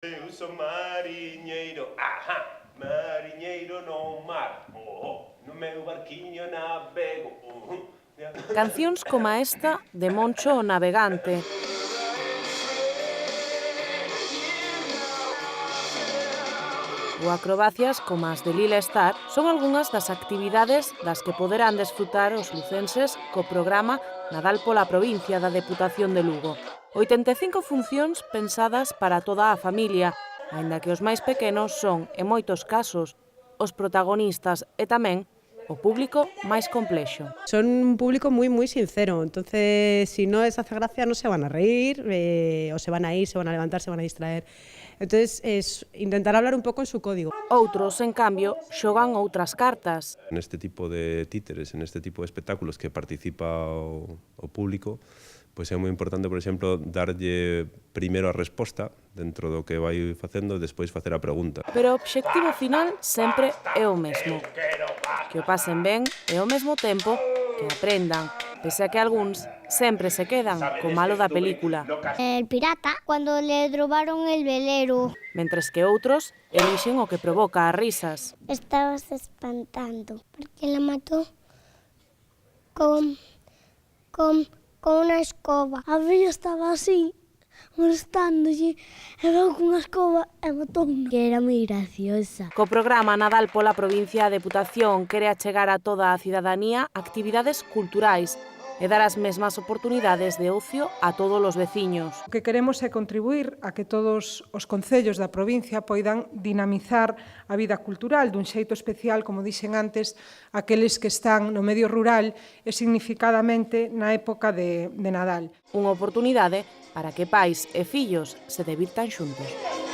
Eu son mariñeiro, ajá, mariñeiro no mar, no meu barquiño navego, Cancións como esta de Moncho o Navegante. Ou acrobacias como as de Lila Star son algunhas das actividades das que poderán desfrutar os lucenses co programa Nadal pola provincia da Deputación de Lugo. 85 funcións pensadas para toda a familia, aínda que os máis pequenos son, en moitos casos, os protagonistas e tamén o público máis complexo. Son un público muy sincero, entonces si no les hace gracia no se van a reír, o se van a ir, se van a levantar, se van a distraer. Entonces es intentar hablar un pouco en su código. Outros, en cambio, xogan outras cartas. Neste tipo de títeres, en este tipo de espectáculos que participa o público, pois é moi importante, por exemplo, darlle primeiro a resposta dentro do que vai facendo e despois facer a pregunta. Pero o obxectivo final sempre é o mesmo. Que o pasen ben e ao mesmo tempo que aprendan, pese a que algúns sempre se quedan co malo da película. El pirata, cuando le robaron el velero. Mentres que outros elixen o que provoca as risas. Estabas espantando, porque la mató con una escoba. A vella estaba así, molestándolle, e veu con unha escoba e matou-no. Que era moi graciosa. Co programa Nadal pola provincia, a Deputación quere achegar a toda a cidadanía actividades culturais e dar as mesmas oportunidades de ocio a todos os veciños. O que queremos é contribuir a que todos os concellos da provincia poidan dinamizar a vida cultural dun xeito especial, como dixen antes, aqueles que están no medio rural e significadamente na época de Nadal. Unha oportunidade para que pais e fillos se divirtan xuntos.